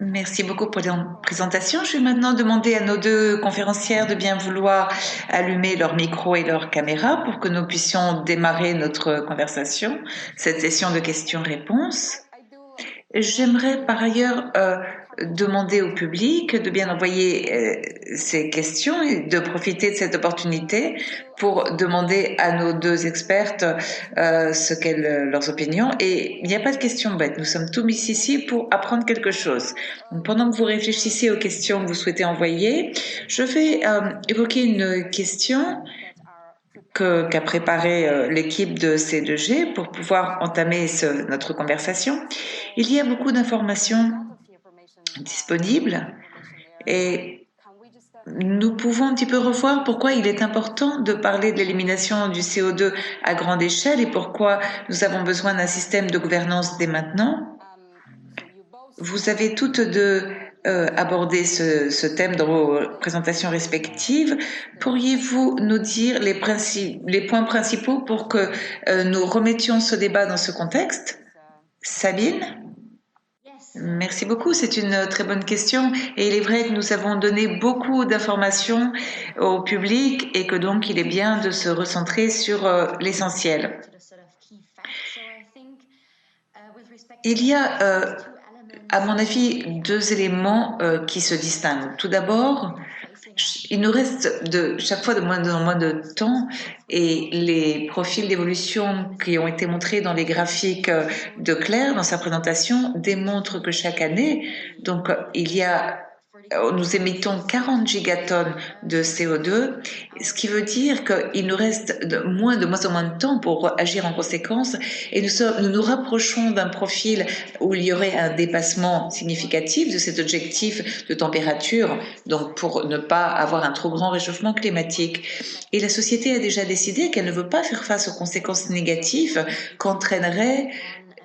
Merci beaucoup pour la présentation. Je vais maintenant demander à nos deux conférencières de bien vouloir allumer leur micro et leur caméra pour que nous puissions démarrer notre conversation, cette session de questions-réponses. J'aimerais par ailleurs demander au public de bien envoyer ces questions et de profiter de cette opportunité pour demander à nos deux expertes leurs opinions. Et il n'y a pas de questions bêtes, nous sommes tous mis ici pour apprendre quelque chose. Donc, pendant que vous réfléchissez aux questions que vous souhaitez envoyer, je vais évoquer une question qu'a préparé l'équipe de C2G pour pouvoir entamer notre conversation. Il y a beaucoup d'informations disponibles et nous pouvons un petit peu revoir pourquoi il est important de parler de l'élimination du CO2 à grande échelle et pourquoi nous avons besoin d'un système de gouvernance dès maintenant. Vous avez toutes deux abordé ce thème dans vos présentations respectives. Pourriez-vous nous dire les points principaux pour que nous remettions ce débat dans ce contexte? Sabine? Merci beaucoup, c'est une très bonne question et il est vrai que nous avons donné beaucoup d'informations au public et que donc il est bien de se recentrer sur l'essentiel. Il y a à mon avis, deux éléments qui se distinguent. Tout d'abord, il nous reste chaque fois de moins en moins de temps et les profils d'évolution qui ont été montrés dans les graphiques de Claire dans sa présentation démontrent que chaque année, donc nous émettons 40 gigatonnes de CO2, ce qui veut dire qu'il nous reste de moins en moins de temps pour agir en conséquence et nous nous rapprochons d'un profil où il y aurait un dépassement significatif de cet objectif de température, donc pour ne pas avoir un trop grand réchauffement climatique. Et la société a déjà décidé qu'elle ne veut pas faire face aux conséquences négatives qu'entraînerait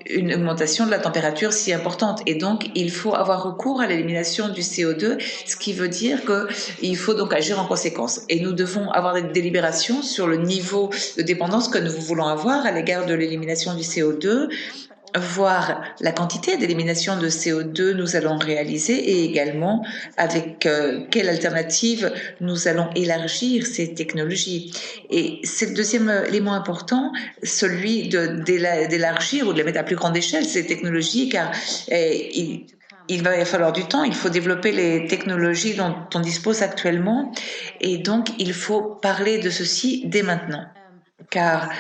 une augmentation de la température si importante. Et donc, il faut avoir recours à l'élimination du CO2, ce qui veut dire qu'il faut donc agir en conséquence. Et nous devons avoir des délibérations sur le niveau de dépendance que nous voulons avoir à l'égard de l'élimination du CO2, voir la quantité d'élimination de CO2 nous allons réaliser et également avec quelle alternative nous allons élargir ces technologies. Et c'est le deuxième élément important, celui d'élargir ou de les mettre à plus grande échelle, ces technologies, car il va y falloir du temps, il faut développer les technologies dont on dispose actuellement et donc il faut parler de ceci dès maintenant. Car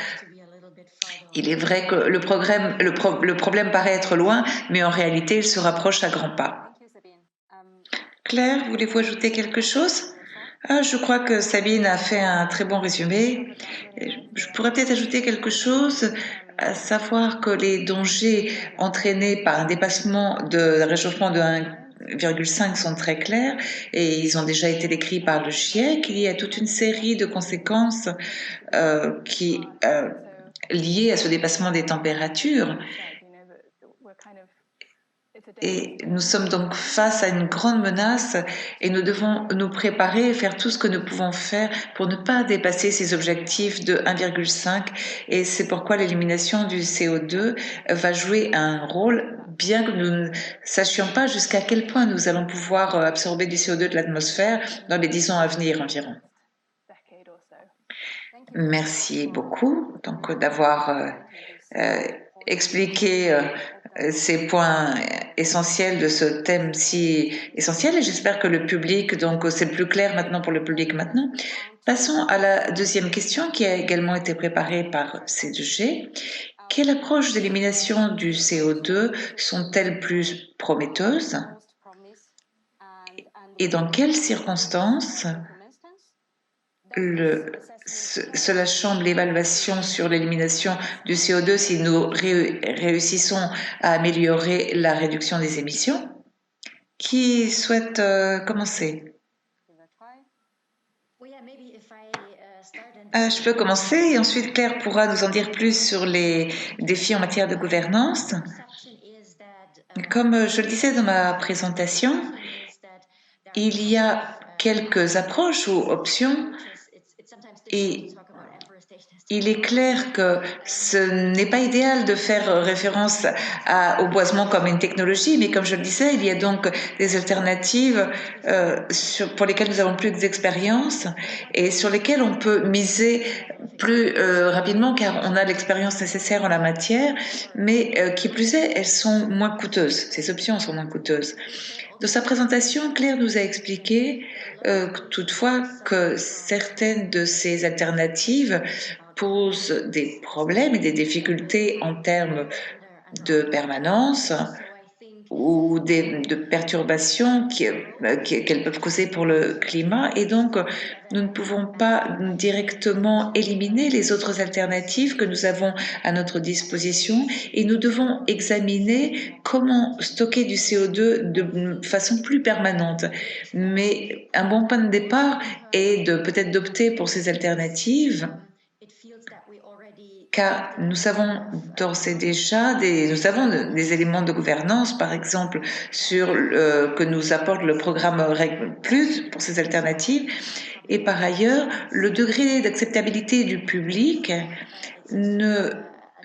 il est vrai que le problème paraît être loin, mais en réalité, il se rapproche à grands pas. Claire, voulez-vous ajouter quelque chose? Je crois que Sabine a fait un très bon résumé. Je pourrais peut-être ajouter quelque chose, à savoir que les dangers entraînés par un dépassement de réchauffement de 1,5 sont très clairs et ils ont déjà été décrits par le GIEC. Il y a toute une série de conséquences liées à ce dépassement des températures. Et nous sommes donc face à une grande menace et nous devons nous préparer et faire tout ce que nous pouvons faire pour ne pas dépasser ces objectifs de 1,5. Et c'est pourquoi l'élimination du CO2 va jouer un rôle, bien que nous ne sachions pas jusqu'à quel point nous allons pouvoir absorber du CO2 de l'atmosphère dans les 10 ans à venir environ. Merci beaucoup donc d'avoir expliqué ces points essentiels de ce thème si essentiel et j'espère que le public, donc c'est plus clair maintenant pour le public maintenant. Passons à la deuxième question qui a également été préparée par C2G. Quelle approche d'élimination du CO2 sont-elles plus prometteuses et dans quelles circonstances cela chambre l'évaluation sur l'élimination du CO2 si nous réussissons à améliorer la réduction des émissions. Qui souhaite commencer? Je peux commencer et ensuite Claire pourra nous en dire plus sur les défis en matière de gouvernance. Comme je le disais dans ma présentation, il y a quelques approches ou options et il est clair que ce n'est pas idéal de faire référence au boisement comme une technologie, mais comme je le disais, il y a donc des alternatives pour lesquelles nous avons plus d'expérience et sur lesquelles on peut miser plus rapidement car on a l'expérience nécessaire en la matière, mais qui plus est, elles sont moins coûteuses. Ces options sont moins coûteuses. Dans sa présentation, Claire nous a expliqué toutefois que certaines de ces alternatives posent des problèmes et des difficultés en termes de permanence ou de perturbations qu'elles peuvent causer pour le climat. Et donc, nous ne pouvons pas directement éliminer les autres alternatives que nous avons à notre disposition et nous devons examiner comment stocker du CO2 de façon plus permanente. Mais un bon point de départ est de peut-être d'opter pour ces alternatives car nous avons d'ores et déjà des éléments de gouvernance, par exemple, que nous apporte le programme REG+ pour ces alternatives. Et par ailleurs, le degré d'acceptabilité du public ne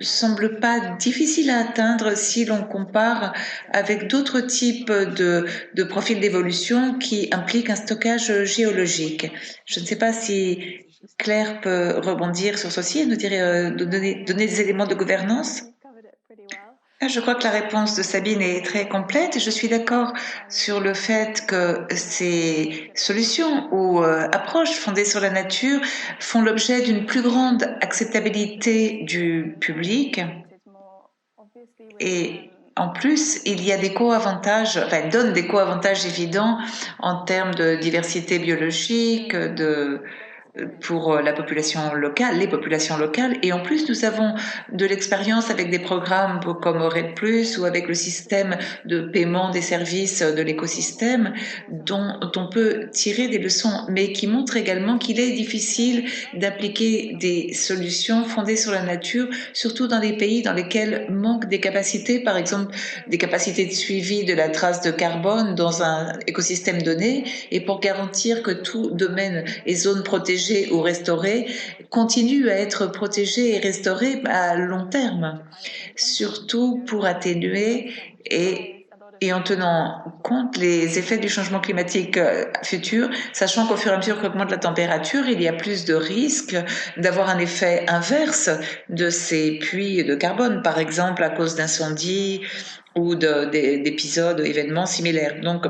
semble pas difficile à atteindre si l'on compare avec d'autres types de profils d'évolution qui impliquent un stockage géologique. Je ne sais pas si Claire peut rebondir sur ceci et nous donner des éléments de gouvernance. Je crois que la réponse de Sabine est très complète et je suis d'accord sur le fait que ces solutions ou approches fondées sur la nature font l'objet d'une plus grande acceptabilité du public et en plus, il y a des co-avantages, enfin, donnent des co-avantages évidents en termes de diversité biologique, pour la population locale, les populations locales. Et en plus, nous avons de l'expérience avec des programmes comme RED+, ou avec le système de paiement des services de l'écosystème, dont on peut tirer des leçons, mais qui montrent également qu'il est difficile d'appliquer des solutions fondées sur la nature, surtout dans des pays dans lesquels manquent des capacités, par exemple des capacités de suivi de la trace de carbone dans un écosystème donné, et pour garantir que tout domaine et zone protégée ou restaurée continue à être protégée et restaurée à long terme, surtout pour atténuer et en tenant compte les effets du changement climatique futur, sachant qu'au fur et à mesure qu'augmente la température, il y a plus de risques d'avoir un effet inverse de ces puits de carbone, par exemple à cause d'incendies ou d'épisodes, événements similaires. Donc,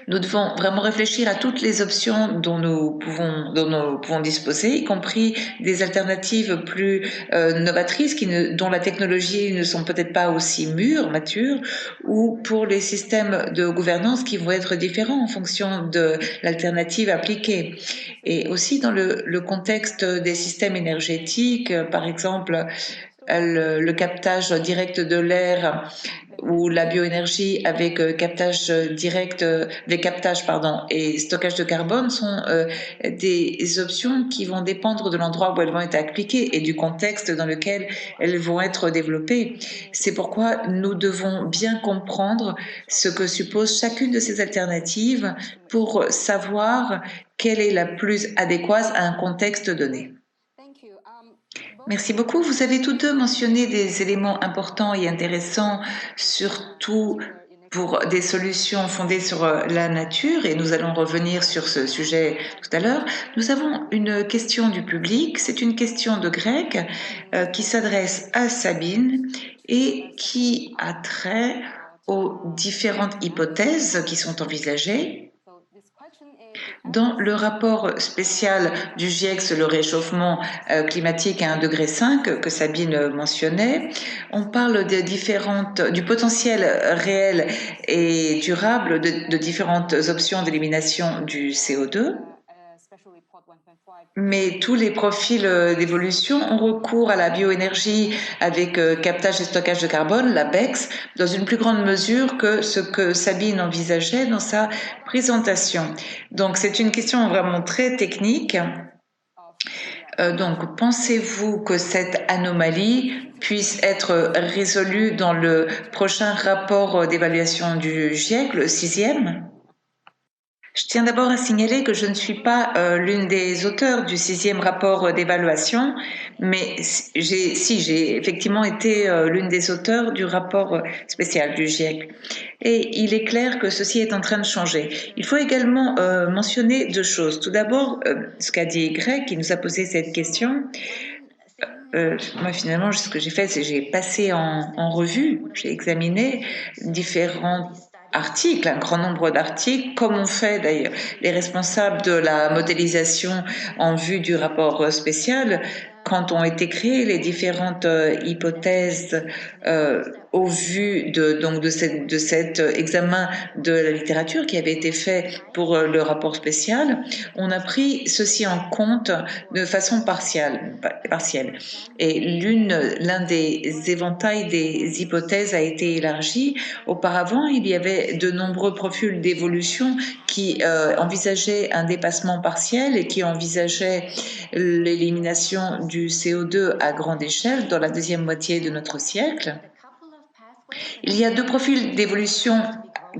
nous devons vraiment réfléchir à toutes les options dont nous pouvons disposer, y compris des alternatives plus novatrices dont la technologie ne sont peut-être pas aussi matures, ou pour les systèmes de gouvernance qui vont être différents en fonction de l'alternative appliquée. Et aussi dans le contexte des systèmes énergétiques, par exemple, le captage direct de l'air ou la bioénergie avec captage direct, des captages et stockage de carbone sont des options qui vont dépendre de l'endroit où elles vont être appliquées et du contexte dans lequel elles vont être développées. C'est pourquoi nous devons bien comprendre ce que suppose chacune de ces alternatives pour savoir quelle est la plus adéquate à un contexte donné. Merci beaucoup. Vous avez tous deux mentionné des éléments importants et intéressants, surtout pour des solutions fondées sur la nature, et nous allons revenir sur ce sujet tout à l'heure. Nous avons une question du public, c'est une question de Greg qui s'adresse à Sabine et qui a trait aux différentes hypothèses qui sont envisagées. Dans le rapport spécial du GIEC sur le réchauffement climatique à 1,5 degré que Sabine mentionnait, on parle du potentiel réel et durable de différentes options d'élimination du CO2. Mais tous les profils d'évolution ont recours à la bioénergie avec captage et stockage de carbone, la BECS, dans une plus grande mesure que ce que Sabine envisageait dans sa présentation. Donc c'est une question vraiment très technique. Donc pensez-vous que cette anomalie puisse être résolue dans le prochain rapport d'évaluation du GIEC, le 6e ? Je tiens d'abord à signaler que je ne suis pas l'une des auteurs du 6e rapport d'évaluation, mais j'ai effectivement été l'une des auteurs du rapport spécial du GIEC. Et il est clair que ceci est en train de changer. Il faut également mentionner deux choses. Tout d'abord, ce qu'a dit Greg, qui nous a posé cette question. Moi, finalement, ce que j'ai fait, c'est que j'ai passé en revue, j'ai examiné différents articles, un grand nombre d'articles, comme ont fait d'ailleurs les responsables de la modélisation en vue du rapport spécial, quand ont été créées les différentes hypothèses au vu de cet examen de la littérature qui avait été fait pour le rapport spécial, on a pris ceci en compte de façon partielle. Et l'un des éventails des hypothèses a été élargi. Auparavant, il y avait de nombreux profils d'évolution qui envisageaient un dépassement partiel et qui envisageaient l'élimination du CO2 à grande échelle dans la deuxième moitié de notre siècle. Il y a deux profils d'évolution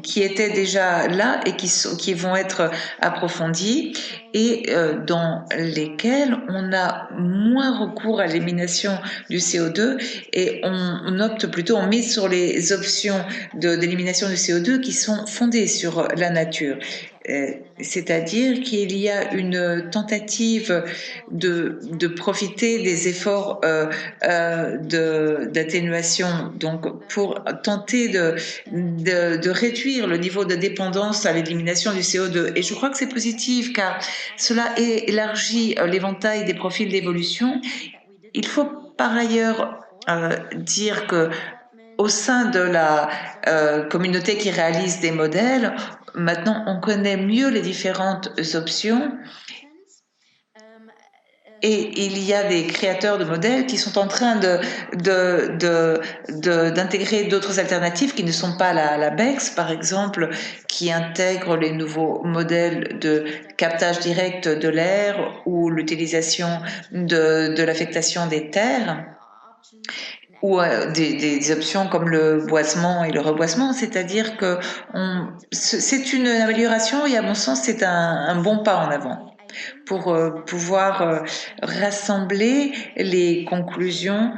qui étaient déjà là et qui vont être approfondis et dans lesquels on a moins recours à l'élimination du CO2 et on opte plutôt, on mise sur les options d'élimination du CO2 qui sont fondées sur la nature. C'est-à-dire qu'il y a une tentative de profiter des efforts d'atténuation, donc pour tenter de réduire le niveau de dépendance à l'élimination du CO2. Et je crois que c'est positif car cela élargit l'éventail des profils d'évolution. Il faut par ailleurs dire que au sein de la communauté qui réalise des modèles, maintenant on connaît mieux les différentes options et il y a des créateurs de modèles qui sont en train d'intégrer d'autres alternatives qui ne sont pas la BEX, par exemple, qui intègrent les nouveaux modèles de captage direct de l'air ou l'utilisation de l'affectation des terres, ou des options comme le boisement et le reboisement, c'est-à-dire que c'est une amélioration et à mon sens c'est un bon pas en avant pour pouvoir rassembler les conclusions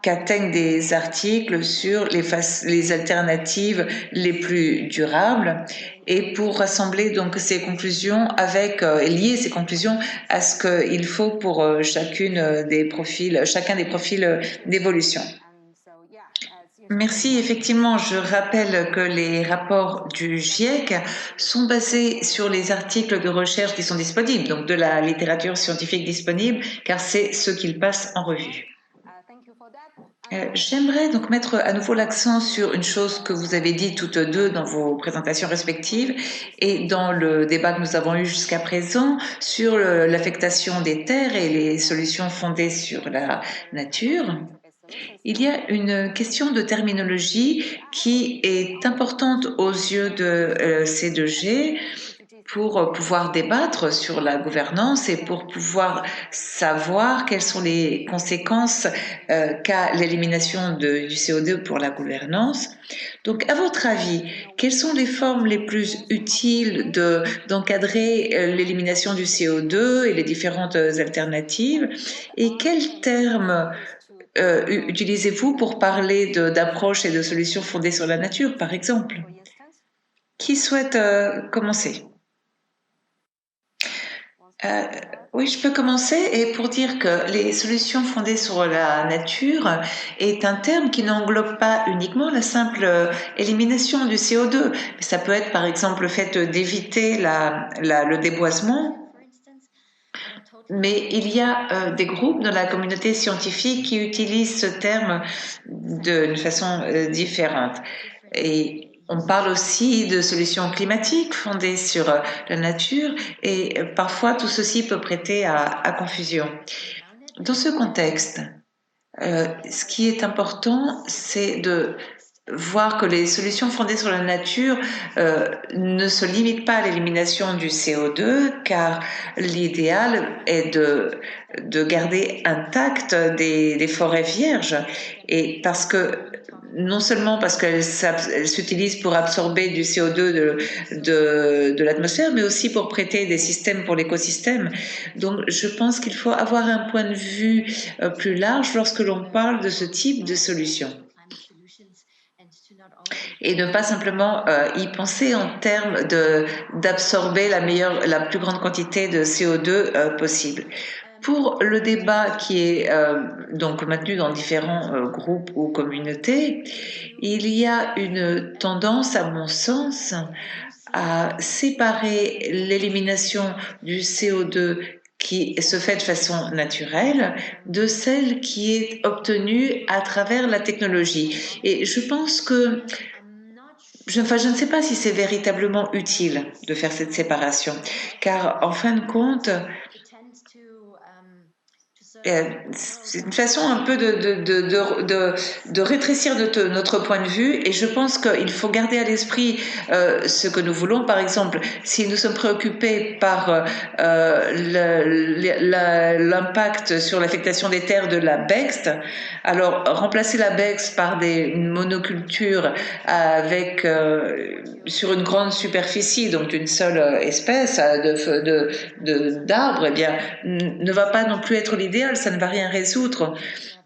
qu'atteignent des articles sur les alternatives les plus durables et pour rassembler donc ces conclusions et lier ces conclusions à ce qu'il faut pour chacun des profils d'évolution. Merci. Effectivement, je rappelle que les rapports du GIEC sont basés sur les articles de recherche qui sont disponibles, donc de la littérature scientifique disponible, car c'est ce qu'ils passent en revue. J'aimerais donc mettre à nouveau l'accent sur une chose que vous avez dit toutes deux dans vos présentations respectives et dans le débat que nous avons eu jusqu'à présent sur l'affectation des terres et les solutions fondées sur la nature. Il y a une question de terminologie qui est importante aux yeux de C2G pour pouvoir débattre sur la gouvernance et pour pouvoir savoir quelles sont les conséquences qu'a l'élimination du CO2 pour la gouvernance. Donc, à votre avis, quelles sont les formes les plus utiles d'encadrer l'élimination du CO2 et les différentes alternatives et quels termes utilisez-vous pour parler d'approches et de solutions fondées sur la nature, par exemple? Qui souhaite commencer? Oui, je peux commencer et pour dire que les solutions fondées sur la nature est un terme qui n'englobe pas uniquement la simple élimination du CO2. Ça peut être par exemple le fait d'éviter le déboisement. Mais il y a des groupes dans la communauté scientifique qui utilisent ce terme d'une façon différente. Et on parle aussi de solutions climatiques fondées sur la nature et parfois tout ceci peut prêter à confusion. Dans ce contexte, ce qui est important, c'est voir que les solutions fondées sur la nature ne se limitent pas à l'élimination du CO2, car l'idéal est de garder intactes des forêts vierges, et parce que non seulement parce qu'elles s'utilisent pour absorber du CO2 de l'atmosphère, mais aussi pour prêter des systèmes pour l'écosystème. Donc je pense qu'il faut avoir un point de vue plus large lorsque l'on parle de ce type de solution, et ne pas simplement y penser en termes d'absorber la plus grande quantité de CO2 possible. Pour le débat qui est donc maintenu dans différents groupes ou communautés, il y a une tendance, à mon sens, à séparer l'élimination du CO2 qui se fait de façon naturelle de celle qui est obtenue à travers la technologie. Et je pense que je ne sais pas si c'est véritablement utile de faire cette séparation, car en fin de compte, c'est une façon un peu de rétrécir notre point de vue, et je pense qu'il faut garder à l'esprit ce que nous voulons. Par exemple, si nous sommes préoccupés par l'impact sur l'affectation des terres de la BEXT, alors remplacer la BEXT par des monocultures avec sur une grande superficie, donc une seule espèce d'arbres, eh bien, ne va pas non plus être l'idéal, ça ne va rien résoudre.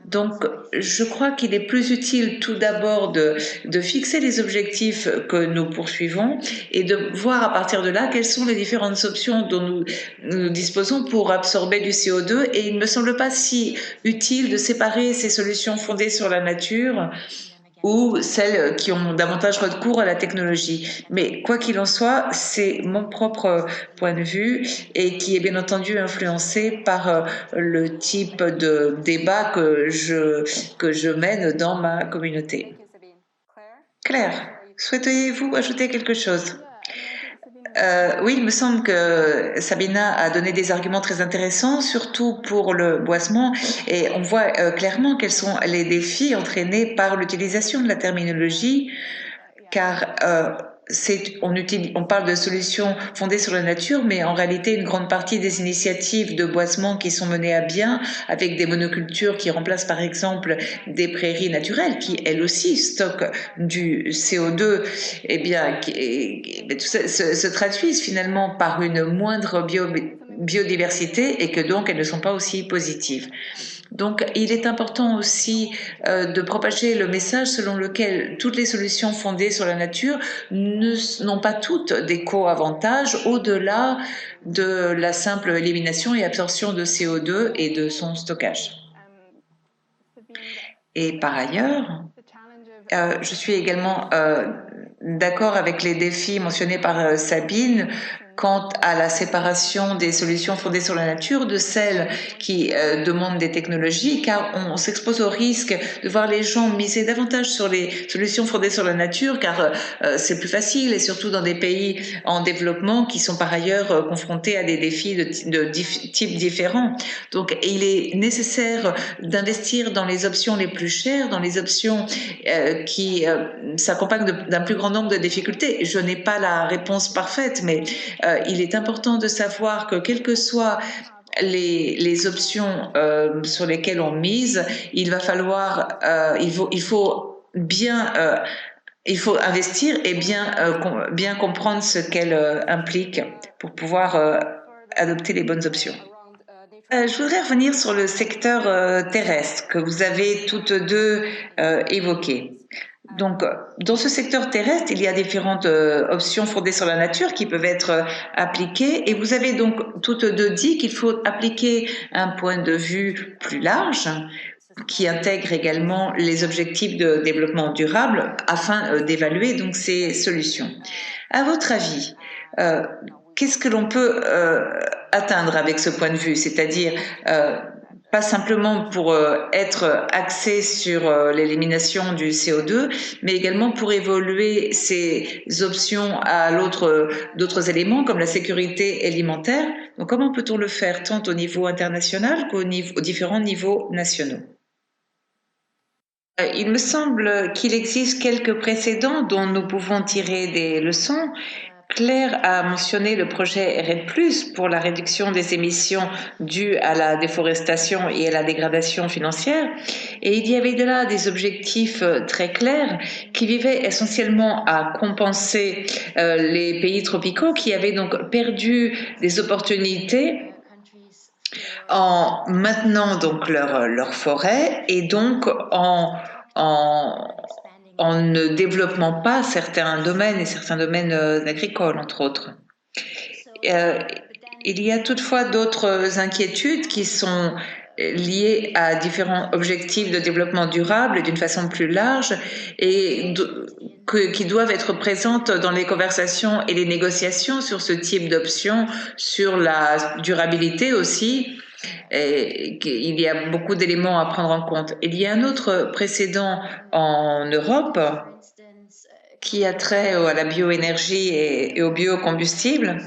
Donc, je crois qu'il est plus utile tout d'abord de fixer les objectifs que nous poursuivons et de voir à partir de là quelles sont les différentes options dont nous disposons pour absorber du CO2. Et il ne me semble pas si utile de séparer ces solutions fondées sur la nature ou celles qui ont davantage recours à la technologie. Mais quoi qu'il en soit, c'est mon propre point de vue, et qui est bien entendu influencé par le type de débat que je mène dans ma communauté. Claire, souhaiteriez-vous ajouter quelque chose? Oui, il me semble que Sabina a donné des arguments très intéressants, surtout pour le boisement, et on voit clairement quels sont les défis entraînés par l'utilisation de la terminologie, car on parle de solutions fondées sur la nature, mais en réalité, une grande partie des initiatives de boisement qui sont menées à bien, avec des monocultures qui remplacent par exemple des prairies naturelles, qui elles aussi stockent du CO2, eh bien, tout ça se traduisent finalement par une moindre biodiversité, et que donc elles ne sont pas aussi positives. Donc, il est important aussi de propager le message selon lequel toutes les solutions fondées sur la nature n'ont pas toutes des co-avantages au-delà de la simple élimination et absorption de CO2 et de son stockage. Et par ailleurs, je suis également d'accord avec les défis mentionnés par Sabine quant à la séparation des solutions fondées sur la nature de celles qui demandent des technologies, car on s'expose au risque de voir les gens miser davantage sur les solutions fondées sur la nature, car c'est plus facile, et surtout dans des pays en développement qui sont par ailleurs confrontés à des défis de types différents. Donc il est nécessaire d'investir dans les options les plus chères, dans les options qui s'accompagnent d'un plus grand nombre de difficultés. Je n'ai pas la réponse parfaite, mais il est important de savoir que quelles que soient les options sur lesquelles on mise, il faut bien il faut investir et bien comprendre ce qu'elle implique pour pouvoir adopter les bonnes options. Je voudrais revenir sur le secteur terrestre que vous avez toutes deux évoqué. Donc, dans ce secteur terrestre, il y a différentes options fondées sur la nature qui peuvent être appliquées, et vous avez donc toutes deux dit qu'il faut appliquer un point de vue plus large qui intègre également les objectifs de développement durable afin d'évaluer donc ces solutions. À votre avis, qu'est-ce que l'on peut atteindre avec ce point de vue, c'est-à-dire pas simplement pour être axé sur l'élimination du CO2, mais également pour évoluer ces options à d'autres éléments comme la sécurité alimentaire. Donc comment peut-on le faire tant au niveau international qu'aux différents niveaux nationaux? Il me semble qu'il existe quelques précédents dont nous pouvons tirer des leçons. Claire a mentionné le projet RED+, pour la réduction des émissions dues à la déforestation et à la dégradation financière. Et il y avait de là des objectifs très clairs qui vivaient essentiellement à compenser les pays tropicaux qui avaient donc perdu des opportunités en maintenant donc leur forêt et donc en, en ne développant pas certains domaines et certains domaines agricoles, entre autres. Euh, il y a toutefois d'autres inquiétudes qui sont liées à différents objectifs de développement durable d'une façon plus large et qui doivent être présentes dans les conversations et les négociations sur ce type d'options, sur la durabilité aussi. Et il y a beaucoup d'éléments à prendre en compte. Il y a un autre précédent en Europe qui a trait à la bioénergie et au biocombustible.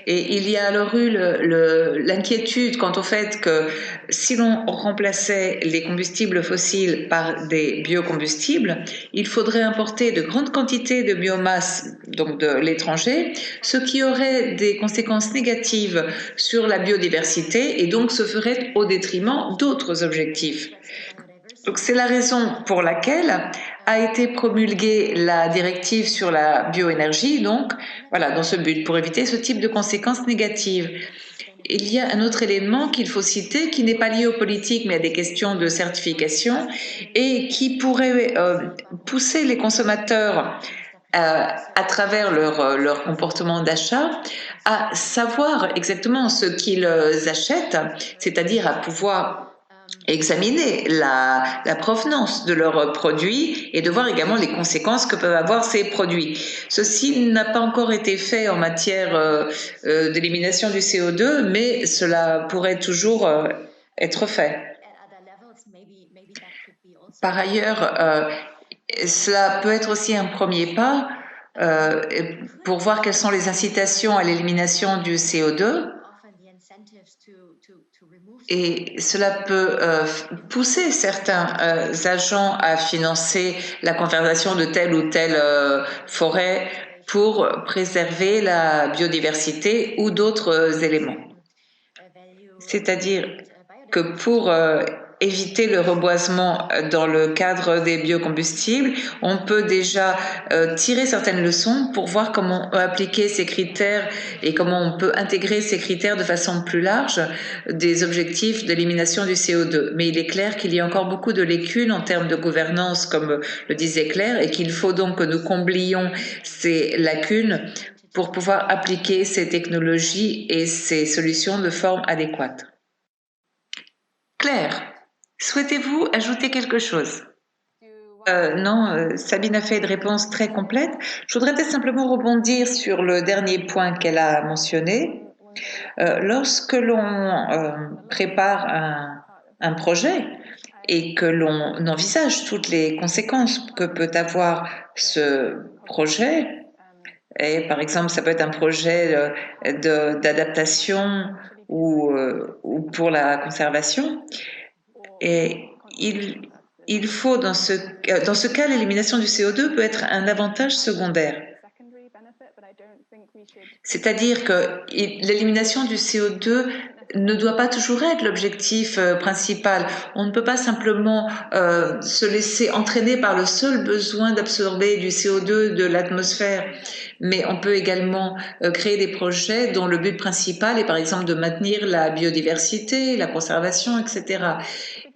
Et il y a alors eu l'inquiétude quant au fait que si l'on remplaçait les combustibles fossiles par des biocombustibles, il faudrait importer de grandes quantités de biomasse, donc de l'étranger, ce qui aurait des conséquences négatives sur la biodiversité et donc se ferait au détriment d'autres objectifs. Donc c'est la raison pour laquelle a été promulguée la directive sur la bioénergie, donc voilà, dans ce but, pour éviter ce type de conséquences négatives. Il y a un autre élément qu'il faut citer qui n'est pas lié aux politiques mais à des questions de certification et qui pourrait pousser les consommateurs à travers leur comportement d'achat à savoir exactement ce qu'ils achètent, c'est-à-dire à pouvoir examiner la provenance de leurs produits et de voir également les conséquences que peuvent avoir ces produits. Ceci n'a pas encore été fait en matière d'élimination du CO2, mais cela pourrait toujours être fait. Par ailleurs, cela peut être aussi un premier pas pour voir quelles sont les incitations à l'élimination du CO2. Et cela peut pousser certains agents à financer la conservation de telle ou telle forêt pour préserver la biodiversité ou d'autres éléments. C'est-à-dire que pour éviter le reboisement dans le cadre des biocombustibles, on peut déjà tirer certaines leçons pour voir comment on peut appliquer ces critères et comment on peut intégrer ces critères de façon plus large des objectifs d'élimination du CO2. Mais il est clair qu'il y a encore beaucoup de lacunes en termes de gouvernance, comme le disait Claire, et qu'il faut donc que nous comblions ces lacunes pour pouvoir appliquer ces technologies et ces solutions de forme adéquate. Claire, souhaitez-vous ajouter quelque chose? Non, Sabine a fait une réponse très complète. Je voudrais peut-être simplement rebondir sur le dernier point qu'elle a mentionné. Lorsque l'on prépare un projet et que l'on envisage toutes les conséquences que peut avoir ce projet, et par exemple, ça peut être un projet d'adaptation ou pour la conservation, et il faut, dans ce cas, l'élimination du CO2 peut être un avantage secondaire. C'est-à-dire que l'élimination du CO2 ne doit pas toujours être l'objectif principal. On ne peut pas simplement se laisser entraîner par le seul besoin d'absorber du CO2 de l'atmosphère, mais on peut également créer des projets dont le but principal est par exemple de maintenir la biodiversité, la conservation, etc.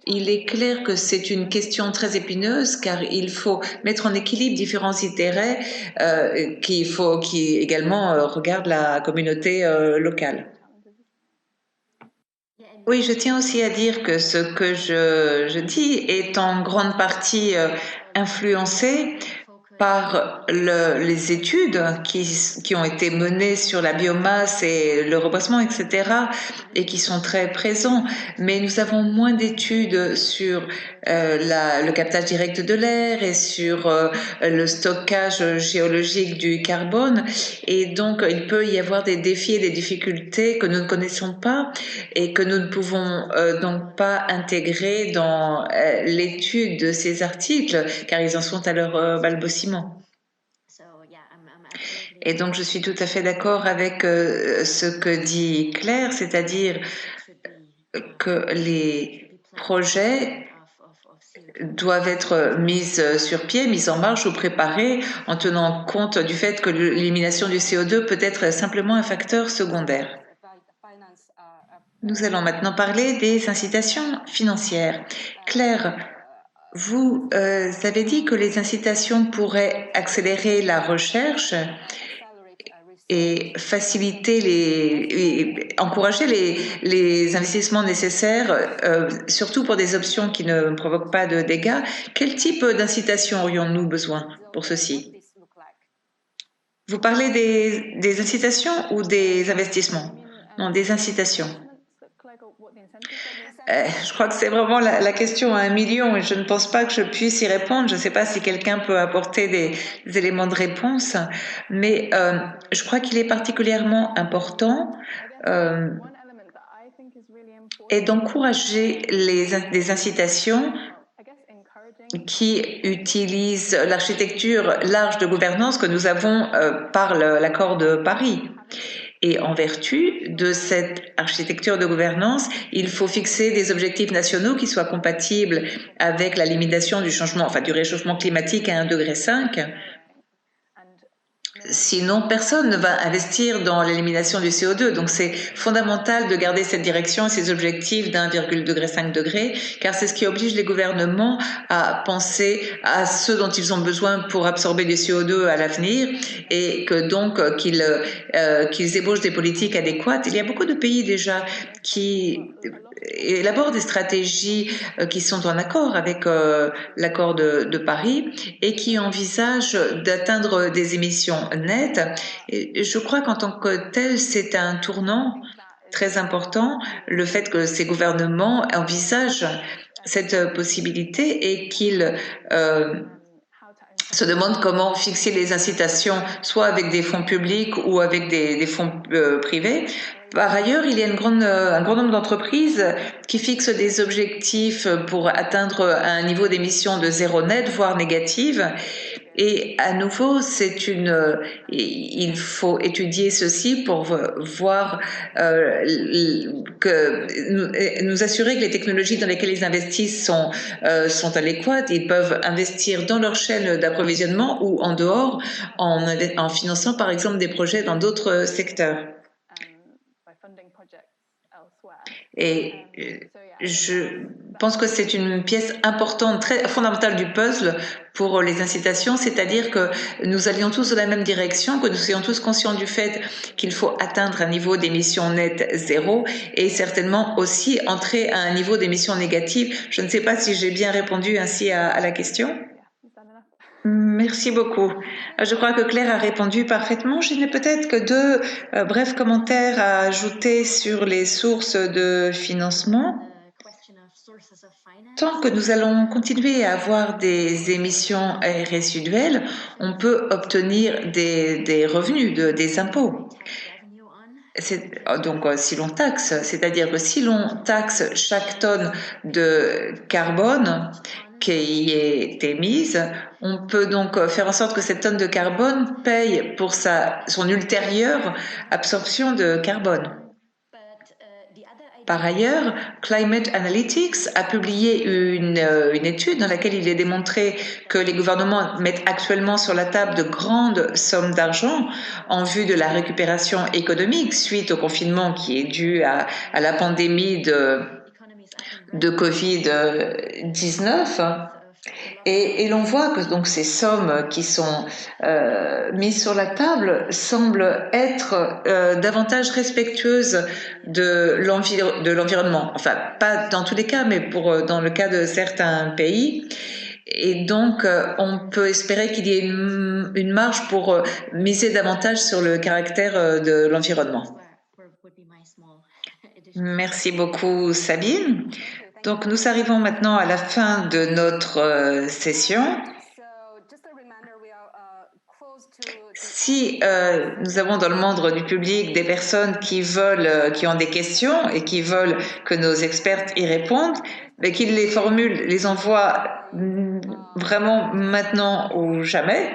Il est clair que c'est une question très épineuse car il faut mettre en équilibre différents intérêts qui également regardent la communauté locale. Oui, je tiens aussi à dire que ce que je dis est en grande partie influencé par les études qui ont été menées sur la biomasse et le reboisement, etc., et qui sont très présents. Mais nous avons moins d'études sur le captage direct de l'air et sur le stockage géologique du carbone. Et donc, il peut y avoir des défis et des difficultés que nous ne connaissons pas et que nous ne pouvons donc pas intégrer dans l'étude de ces articles, car ils en sont à leur balbutiement. Et donc, je suis tout à fait d'accord avec ce que dit Claire, c'est-à-dire que les projets doivent être mis sur pied, mis en marche ou préparés en tenant compte du fait que l'élimination du CO2 peut être simplement un facteur secondaire. Nous allons maintenant parler des incitations financières. Claire, vous avez dit que les incitations pourraient accélérer la recherche et encourager les investissements nécessaires, surtout pour des options qui ne provoquent pas de dégâts. Quel type d'incitation aurions-nous besoin pour ceci? Vous parlez des incitations ou des investissements? Non, des incitations. Je crois que c'est vraiment la question à 1 million et je ne pense pas que je puisse y répondre. Je ne sais pas si quelqu'un peut apporter des éléments de réponse, mais je crois qu'il est particulièrement important et d'encourager des incitations qui utilisent l'architecture large de gouvernance que nous avons par l'accord de Paris. Et en vertu de cette architecture de gouvernance, il faut fixer des objectifs nationaux qui soient compatibles avec la limitation du changement, enfin du réchauffement climatique à 1,5 degré. Sinon, personne ne va investir dans l'élimination du CO2. Donc, c'est fondamental de garder cette direction et ces objectifs d'1,5 degré, car c'est ce qui oblige les gouvernements à penser à ce dont ils ont besoin pour absorber du CO2 à l'avenir et que donc qu'ils ébauchent des politiques adéquates. Il y a beaucoup de pays déjà qui élaborent des stratégies qui sont en accord avec l'accord de Paris et qui envisagent d'atteindre des émissions nettes. Et je crois qu'en tant que tel, c'est un tournant très important, le fait que ces gouvernements envisagent cette possibilité et qu'ils se demandent comment fixer les incitations, soit avec des fonds publics ou avec des fonds privés. Par ailleurs, il y a un grand nombre d'entreprises qui fixent des objectifs pour atteindre un niveau d'émission de 0 net, voire négative. Et à nouveau, il faut étudier ceci pour voir nous assurer que les technologies dans lesquelles ils investissent sont adéquates. Ils peuvent investir dans leur chaîne d'approvisionnement ou en dehors en finançant par exemple des projets dans d'autres secteurs. Et je pense que c'est une pièce importante, très fondamentale du puzzle pour les incitations, c'est-à-dire que nous allions tous dans la même direction, que nous soyons tous conscients du fait qu'il faut atteindre un niveau d'émission nette 0 et certainement aussi entrer à un niveau d'émission négative. Je ne sais pas si j'ai bien répondu ainsi à la question. Merci beaucoup. Je crois que Claire a répondu parfaitement. Je n'ai peut-être que deux brefs commentaires à ajouter sur les sources de financement. Tant que nous allons continuer à avoir des émissions résiduelles, on peut obtenir des revenus, des impôts. Donc, si l'on taxe, c'est-à-dire que si l'on taxe chaque tonne de carbone qui est émise, on peut donc faire en sorte que cette tonne de carbone paye pour son ultérieure absorption de carbone. Par ailleurs, Climate Analytics a publié une étude dans laquelle il est démontré que les gouvernements mettent actuellement sur la table de grandes sommes d'argent en vue de la récupération économique suite au confinement qui est dû à la pandémie de Covid-19. Et l'on voit que donc ces sommes qui sont mises sur la table semblent être davantage respectueuses de l'environnement. Enfin, pas dans tous les cas, mais dans le cas de certains pays. Et donc, on peut espérer qu'il y ait une marge pour miser davantage sur le caractère de l'environnement. Merci beaucoup, Sabine. Donc, nous arrivons maintenant à la fin de notre session. Si nous avons dans le membre du public des personnes qui ont des questions et qui veulent que nos experts y répondent, mais qu'ils les formulent, les envoient vraiment maintenant ou jamais.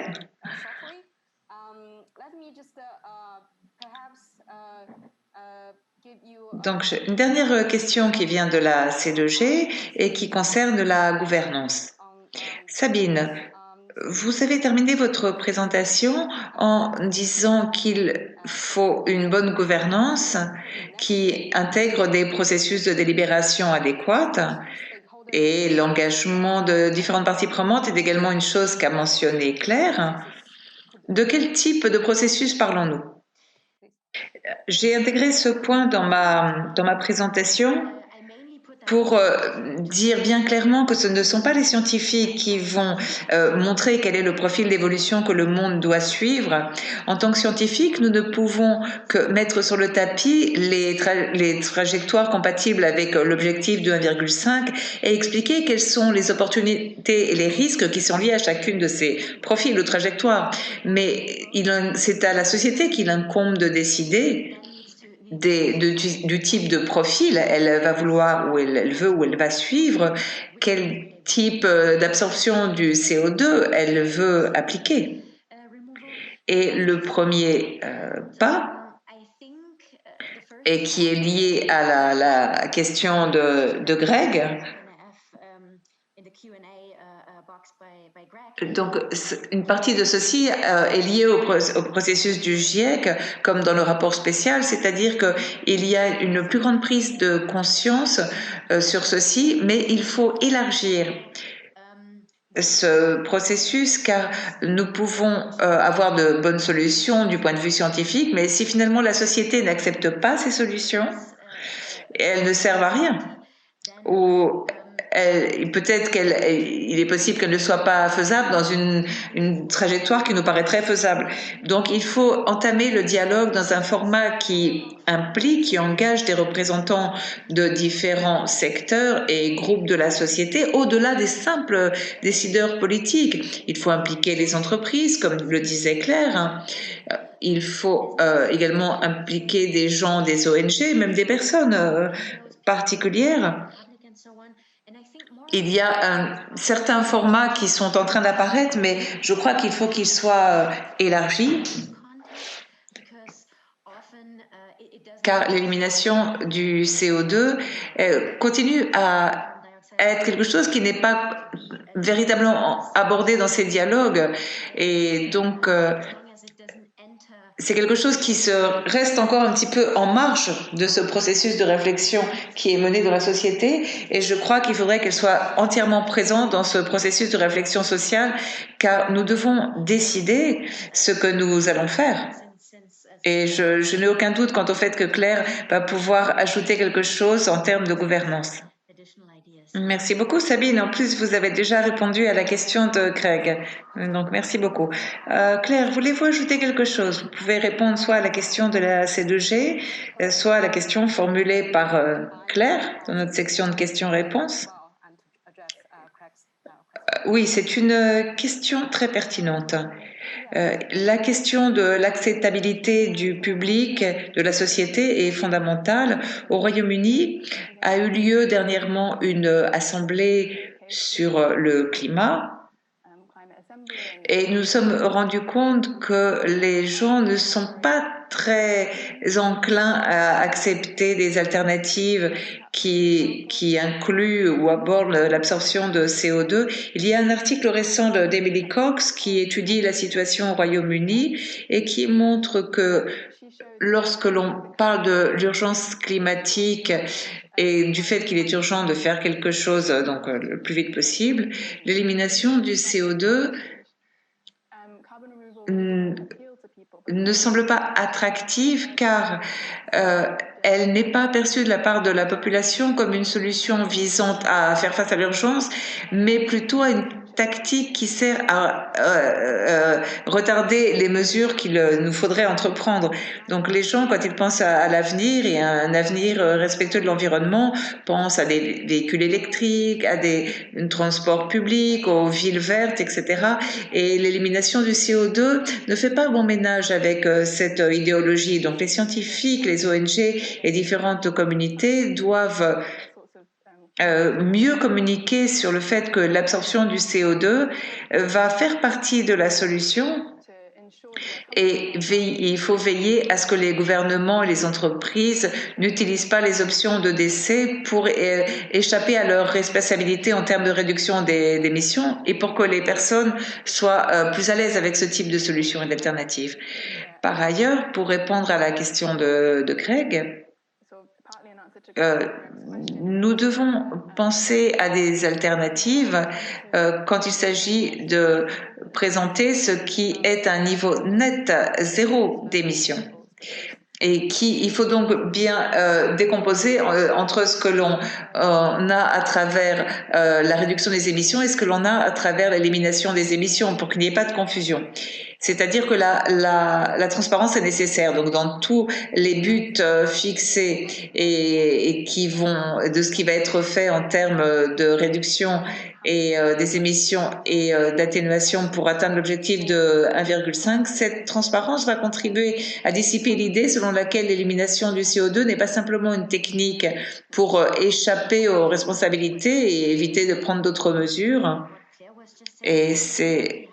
Donc, une dernière question qui vient de la C2G et qui concerne la gouvernance. Sabine, vous avez terminé votre présentation en disant qu'il faut une bonne gouvernance qui intègre des processus de délibération adéquats et l'engagement de différentes parties prenantes est également une chose qu'a mentionné Claire. De quel type de processus parlons-nous? J'ai intégré ce point dans ma présentation pour dire bien clairement que ce ne sont pas les scientifiques qui vont montrer quel est le profil d'évolution que le monde doit suivre. En tant que scientifiques, nous ne pouvons que mettre sur le tapis les trajectoires compatibles avec l'objectif de 1,5 et expliquer quelles sont les opportunités et les risques qui sont liés à chacune de ces profils ou trajectoires. Mais c'est à la société qu'il incombe de décider du type de profil elle va vouloir, ou elle veut, ou elle va suivre, quel type d'absorption du CO2 elle veut appliquer. Et le premier pas, et qui est lié à la question de Greg, donc, une partie de ceci est liée au processus du GIEC, comme dans le rapport spécial, c'est-à-dire qu'il y a une plus grande prise de conscience sur ceci, mais il faut élargir ce processus car nous pouvons avoir de bonnes solutions du point de vue scientifique, mais si finalement la société n'accepte pas ces solutions, elles ne servent à rien. Ou peut-être qu'il est possible qu'elle ne soit pas faisable dans une trajectoire qui nous paraîtrait faisable. Donc il faut entamer le dialogue dans un format qui implique, qui engage des représentants de différents secteurs et groupes de la société, au-delà des simples décideurs politiques. Il faut impliquer les entreprises, comme le disait Claire. Il faut également impliquer des gens, des ONG, même des personnes particulières. Il y a certains formats qui sont en train d'apparaître, mais je crois qu'il faut qu'ils soient élargis, car l'élimination du CO2 continue à être quelque chose qui n'est pas véritablement abordé dans ces dialogues. Et donc, c'est quelque chose qui reste encore un petit peu en marge de ce processus de réflexion qui est mené dans la société, et je crois qu'il faudrait qu'elle soit entièrement présente dans ce processus de réflexion sociale, car nous devons décider ce que nous allons faire. Et je n'ai aucun doute quant au fait que Claire va pouvoir ajouter quelque chose en termes de gouvernance. Merci beaucoup, Sabine. En plus, vous avez déjà répondu à la question de Craig. Donc, merci beaucoup. Claire, voulez-vous ajouter quelque chose? Vous pouvez répondre soit à la question de la C2G, soit à la question formulée par Claire dans notre section de questions-réponses. Oui, c'est une question très pertinente. La question de l'acceptabilité du public, de la société est fondamentale. Au Royaume-Uni a eu lieu dernièrement une assemblée sur le climat et nous sommes rendus compte que les gens ne sont pas très enclins à accepter des alternatives qui incluent ou abordent l'absorption de CO2. Il y a un article récent d'Emily Cox qui étudie la situation au Royaume-Uni et qui montre que lorsque l'on parle de l'urgence climatique et du fait qu'il est urgent de faire quelque chose donc le plus vite possible, l'élimination du CO2 ne semble pas attractive car elle n'est pas perçue de la part de la population comme une solution visant à faire face à l'urgence, mais plutôt à une tactique qui sert à retarder les mesures qu'il nous faudrait entreprendre. Donc les gens, quand ils pensent à l'avenir et à un avenir respectueux de l'environnement, pensent à des véhicules électriques, à des transports publics, aux villes vertes, etc. Et l'élimination du CO2 ne fait pas bon ménage avec cette idéologie. Donc les scientifiques, les ONG et différentes communautés doivent mieux communiquer sur le fait que l'absorption du CO2 va faire partie de la solution et il faut veiller à ce que les gouvernements et les entreprises n'utilisent pas les options de décès pour échapper à leurs responsabilités en termes de réduction des émissions et pour que les personnes soient plus à l'aise avec ce type de solutions et d'alternatives. Par ailleurs, pour répondre à la question de Craig, nous devons penser à des alternatives quand il s'agit de présenter ce qui est un niveau net zéro d'émissions. Et il faut donc bien décomposer entre ce que l'on a à travers la réduction des émissions et ce que l'on a à travers l'élimination des émissions pour qu'il n'y ait pas de confusion. C'est-à-dire que la transparence est nécessaire. Donc, dans tous les buts fixés et qui vont de ce qui va être fait en termes de réduction et des émissions et d'atténuation pour atteindre l'objectif de 1,5, cette transparence va contribuer à dissiper l'idée selon laquelle l'élimination du CO2 n'est pas simplement une technique pour échapper aux responsabilités et éviter de prendre d'autres mesures. Et c'est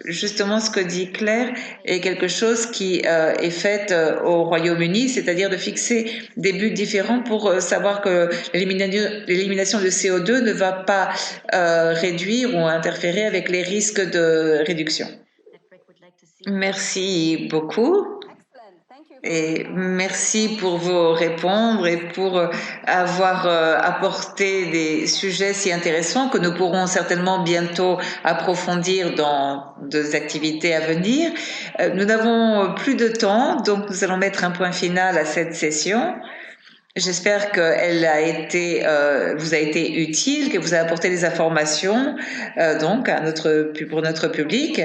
justement ce que dit Claire est quelque chose qui est fait au Royaume-Uni, c'est-à-dire de fixer des buts différents pour savoir que l'élimination de CO2 ne va pas réduire ou interférer avec les risques de réduction. Merci beaucoup. Et merci pour vos réponses et pour avoir apporté des sujets si intéressants que nous pourrons certainement bientôt approfondir dans des activités à venir. Nous n'avons plus de temps, donc nous allons mettre un point final à cette session. J'espère qu'elle vous a été utile, que vous a apporté des informations donc pour notre public.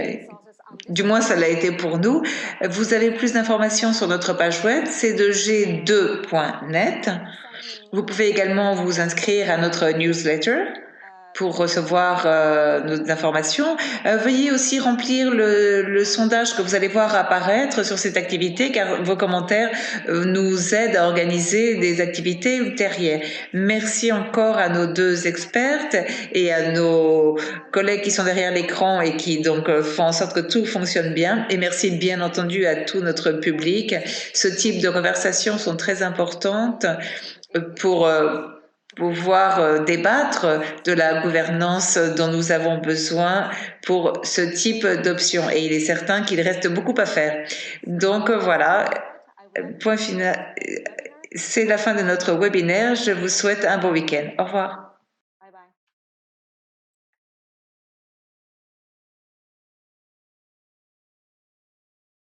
Du moins, ça l'a été pour nous. Vous avez plus d'informations sur notre page web, c2g2.net. Vous pouvez également vous inscrire à notre newsletter pour recevoir nos informations. Veuillez aussi remplir le sondage que vous allez voir apparaître sur cette activité, car vos commentaires nous aident à organiser des activités ultérieures. Merci encore à nos deux expertes et à nos collègues qui sont derrière l'écran et qui donc font en sorte que tout fonctionne bien. Et merci bien entendu à tout notre public. Ce type de conversations sont très importantes pour pouvoir débattre de la gouvernance dont nous avons besoin pour ce type d'options. Et il est certain qu'il reste beaucoup à faire. Donc voilà, point final. C'est la fin de notre webinaire. Je vous souhaite un bon week-end. Au revoir.